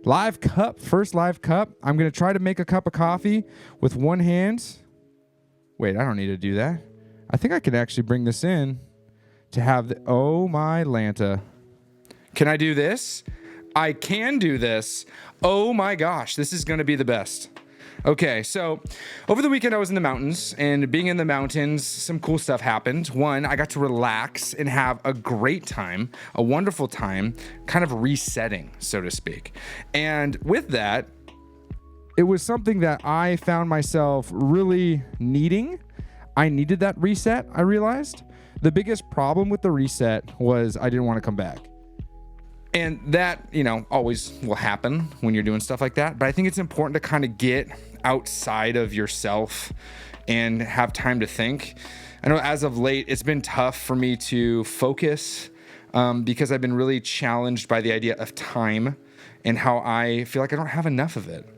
Live cup, first live cup. I'm going to try to make a cup of coffee with one hand. Wait, I don't need to do that. I think I can actually bring this in to have the, oh my Lanta. Can I do this? I can do this. Oh my gosh, this is going to be the best. Okay, so over the weekend I was in the mountains, and being in the mountains, some cool stuff happened. One, I got to relax and have a great time, a wonderful time, kind of resetting, so to speak. And with that, it was something that I found myself really needing. I needed that reset, I realized. The biggest problem with the reset was I didn't want to come back. And that, always will happen when you're doing stuff like that. But I think it's important to kind of get outside of yourself and have time to think. I know as of late, it's been tough for me to focus because I've been really challenged by the idea of time and how I feel like I don't have enough of it.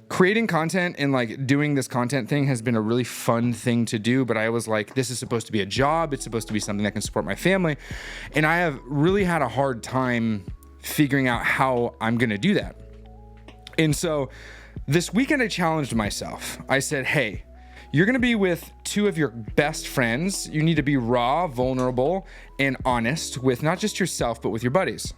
Creating content and doing this content thing has been a really fun thing to do, but I was like, this is supposed to be a job. It's supposed to be something that can support my family. And I have really had a hard time figuring out how I'm going to do that. And so this weekend I challenged myself. I said, hey, you're going to be with two of your best friends. You need to be raw, vulnerable, and honest with not just yourself, but with your buddies.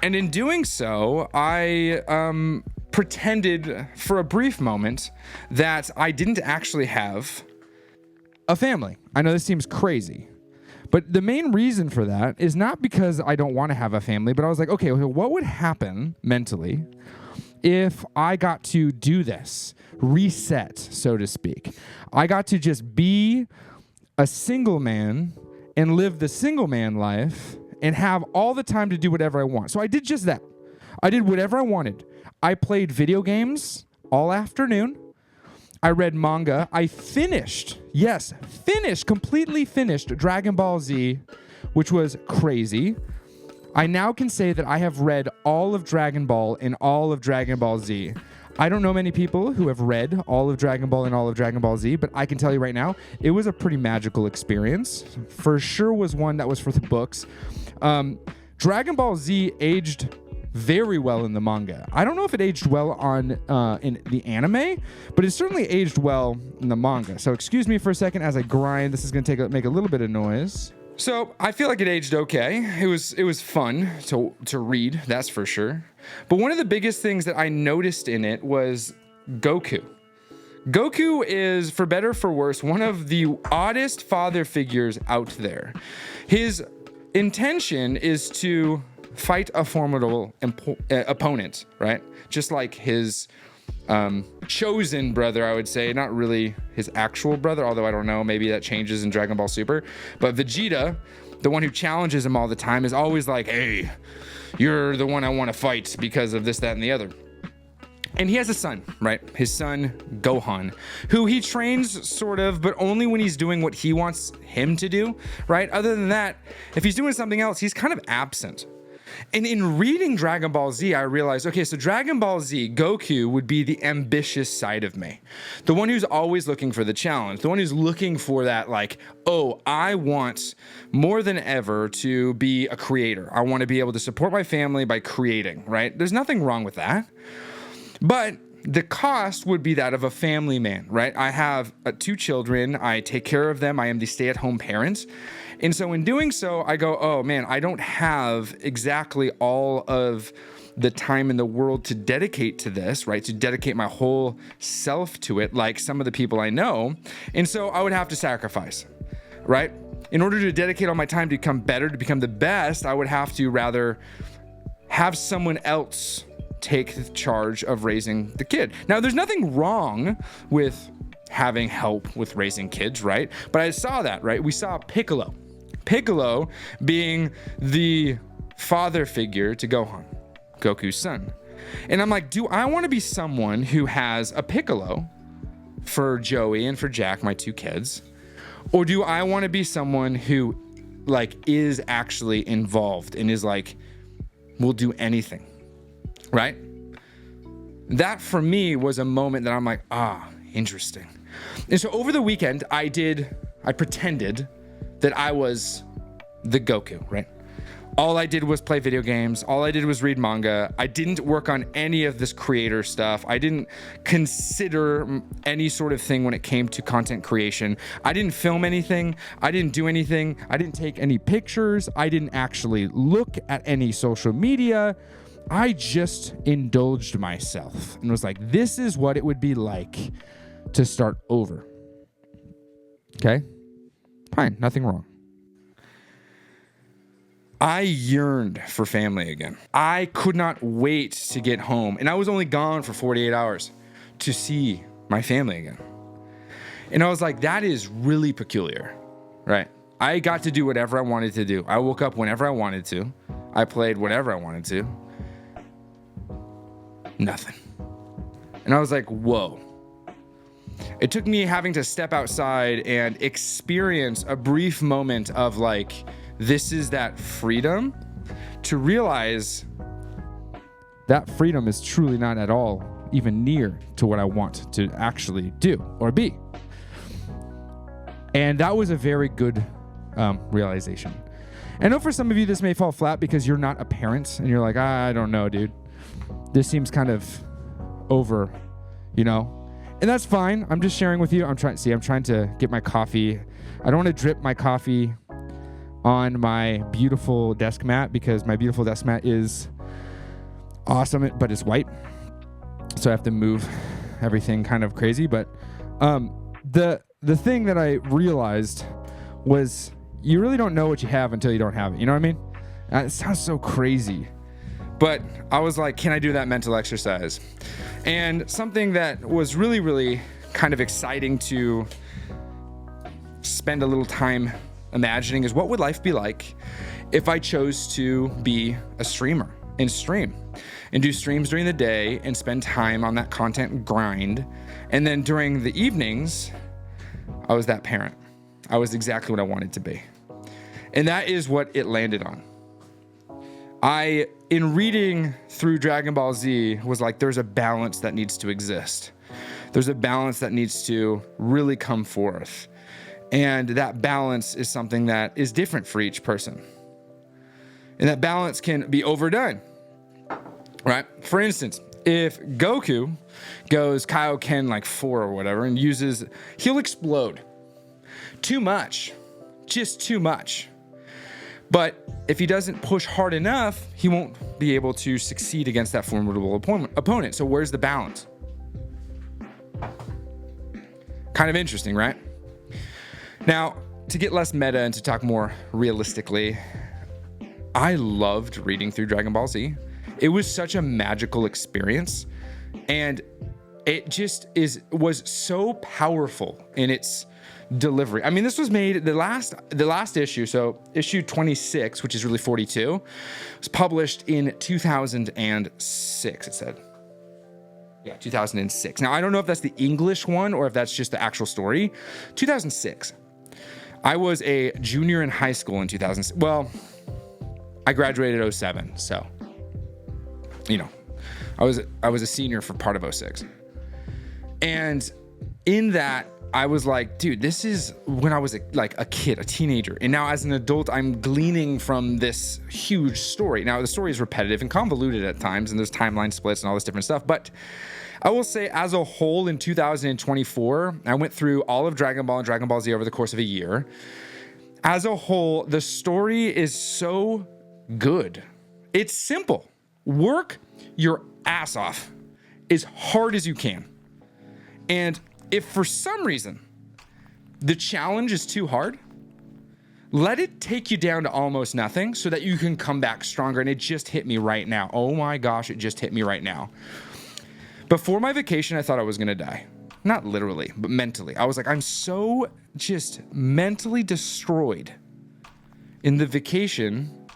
And in doing so, I pretended for a brief moment that I didn't actually have a family. I know this seems crazy, but the main reason for that is not because I don't want to have a family, but I was like, okay, what would happen mentally if I got to do this, reset, so to speak? I got to just be a single man and live the single man life and have all the time to do whatever I want. So I did just that. I did whatever I wanted. I played video games all afternoon. I read manga. I completely finished Dragon Ball Z, which was crazy. I now can say that I have read all of Dragon Ball and all of Dragon Ball Z. I don't know many people who have read all of Dragon Ball and all of Dragon Ball Z, but I can tell you right now, it was a pretty magical experience. For sure was one that was for the books. Dragon Ball Z aged very well in the manga. I don't know if it aged well on in the anime, but it certainly aged well in the manga. So excuse me for a second as I grind. This is going to make a little bit of noise. So I feel like it aged okay. It was fun to read, that's for sure. But one of the biggest things that I noticed in it was Goku. Goku is, for better or for worse, one of the oddest father figures out there. His intention is to fight a formidable opponent, right? Just like his chosen brother, I would say. Not really his actual brother, although I don't know. Maybe that changes in Dragon Ball Super. But Vegeta, the one who challenges him all the time, is always like, hey, you're the one I want to fight because of this, that, and the other. And he has a son, right? His son, Gohan, who he trains sort of, but only when he's doing what he wants him to do, right? Other than that, if he's doing something else, he's kind of absent. And in reading Dragon Ball Z, I realized, okay, so Dragon Ball Z, Goku would be the ambitious side of me. The one who's always looking for the challenge. The one who's looking for that, like, oh, I want more than ever to be a creator. I want to be able to support my family by creating, right? There's nothing wrong with that. But the cost would be that of a family man, right? I have 2 children. I take care of them. I am the stay-at-home parent. And so in doing so, I go, oh man, I don't have exactly all of the time in the world to dedicate to this, right? To dedicate my whole self to it, like some of the people I know. And so I would have to sacrifice, right? In order to dedicate all my time to become better, to become the best, I would have to rather have someone else take charge of raising the kid. Now, there's nothing wrong with having help with raising kids, right? But I saw that, right? We saw Piccolo being the father figure to Gohan, Goku's son. And I'm like, do I want to be someone who has a Piccolo for Joey and for Jack, my 2 kids? Or do I want to be someone who is actually involved and is will do anything, right? That for me was a moment that I'm like, interesting. And so over the weekend, I pretended that I was the Goku, right? All I did was play video games. All I did was read manga. I didn't work on any of this creator stuff. I didn't consider any sort of thing when it came to content creation. I didn't film anything. I didn't do anything. I didn't take any pictures. I didn't actually look at any social media. I just indulged myself and was like, this is what it would be like to start over. Okay? Fine, nothing wrong. I yearned for family again. I could not wait to get home. And I was only gone for 48 hours to see my family again. And I was like, that is really peculiar, right? I got to do whatever I wanted to do. I woke up whenever I wanted to. I played whatever I wanted to. Nothing. And I was like, whoa. It took me having to step outside and experience a brief moment of like, this is that freedom, to realize that freedom is truly not at all even near to what I want to actually do or be. And that was a very good realization. I know for some of you this may fall flat because you're not a parent and you're like, I don't know, dude. This seems kind of over, you know? And that's fine. I'm just sharing with you. I'm trying to get my coffee. I don't want to drip my coffee on my beautiful desk mat because my beautiful desk mat is awesome, but it's white. So I have to move everything kind of crazy. But the thing that I realized was you really don't know what you have until you don't have it. You know what I mean? It sounds so crazy. But I was like, can I do that mental exercise? And something that was really, really kind of exciting to spend a little time imagining is what would life be like if I chose to be a streamer and stream and do streams during the day and spend time on that content grind. And then during the evenings, I was that parent. I was exactly what I wanted to be. And that is what it landed on. In reading through Dragon Ball Z, was like, there's a balance that needs to exist. There's a balance that needs to really come forth. And that balance is something that is different for each person. And that balance can be overdone, right? For instance, if Goku goes Kaioken like 4 or whatever and he'll explode. Too much. Just too much. But if he doesn't push hard enough, he won't be able to succeed against that formidable opponent. So where's the balance? Kind of interesting, right? Now, to get less meta and to talk more realistically, I loved reading through Dragon Ball Z. It was such a magical experience, and it just was so powerful in its delivery. I mean, this was made the last issue, so issue 26, which is really 42, was published in 2006, it said. Yeah, 2006. Now, I don't know if that's the English one or if that's just the actual story. 2006. I was a junior in high school in 2006. Well, I graduated 07, so, you know, I was a senior for part of 06. And in that, I was like, dude, this is when I was a kid, a teenager. And now as an adult, I'm gleaning from this huge story. Now, the story is repetitive and convoluted at times, and there's timeline splits and all this different stuff. But I will say, as a whole, in 2024, I went through all of Dragon Ball and Dragon Ball Z over the course of a year. As a whole, the story is so good. It's simple. Work your ass off as hard as you can. And if for some reason the challenge is too hard, let it take you down to almost nothing so that you can come back stronger. And it just hit me right now. Oh my gosh, it just hit me right now. Before my vacation, I thought I was going to die. Not literally, but mentally. I was like, I'm so just mentally destroyed. In the vacation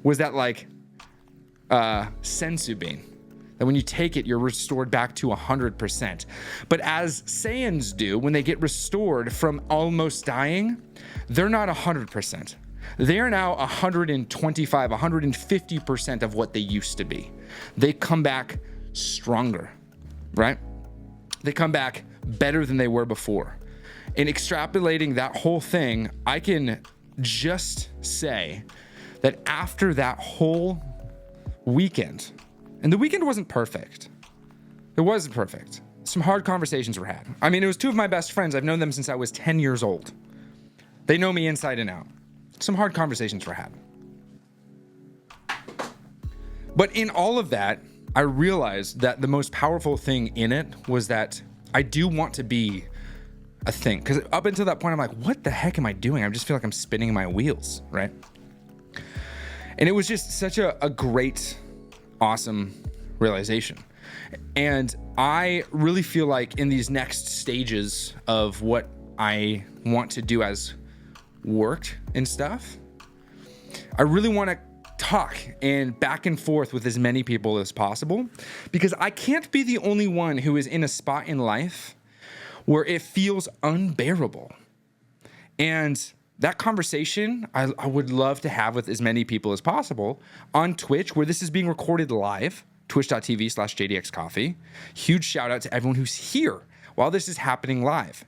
was that like sensu bean. That when you take it, you're restored back to 100%. But as Saiyans do, when they get restored from almost dying, they're not 100%. They are now 125, 150% of what they used to be. They come back stronger, right? They come back better than they were before. In extrapolating that whole thing, I can just say that after that whole weekend, and the weekend wasn't perfect. It wasn't perfect. Some hard conversations were had. I mean, it was two of my best friends. I've known them since I was 10 years old. They know me inside and out. Some hard conversations were had. But in all of that, I realized that the most powerful thing in it was that I do want to be a thing. Because up until that point, I'm like, what the heck am I doing? I just feel like I'm spinning my wheels, right? And it was just such a great, awesome realization. And I really feel like in these next stages of what I want to do as work and stuff, I really want to talk and back and forth with as many people as possible, because I can't be the only one who is in a spot in life where it feels unbearable. And that conversation I would love to have with as many people as possible on Twitch, where this is being recorded live, twitch.tv/JDXCoffee. Huge shout out to everyone who's here while this is happening live.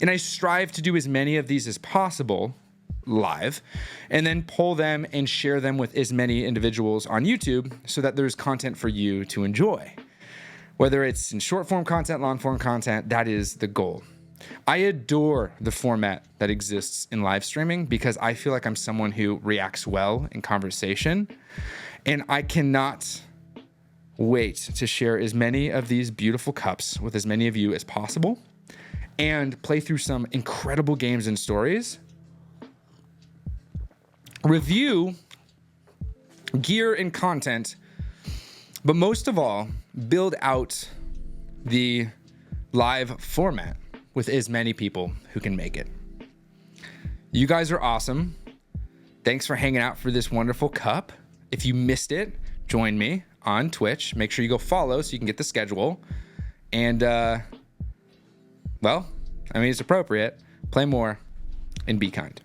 And I strive to do as many of these as possible live, and then pull them and share them with as many individuals on YouTube so that there's content for you to enjoy. Whether it's in short form content, long form content, that is the goal. I adore the format that exists in live streaming because I feel like I'm someone who reacts well in conversation, and I cannot wait to share as many of these beautiful cups with as many of you as possible and play through some incredible games and stories, review gear and content, but most of all, build out the live format with as many people who can make it. You guys are awesome. Thanks for hanging out for this wonderful cup. If you missed it, join me on Twitch. Make sure you go follow so you can get the schedule. And, well, I mean, it's appropriate. Play more and be kind.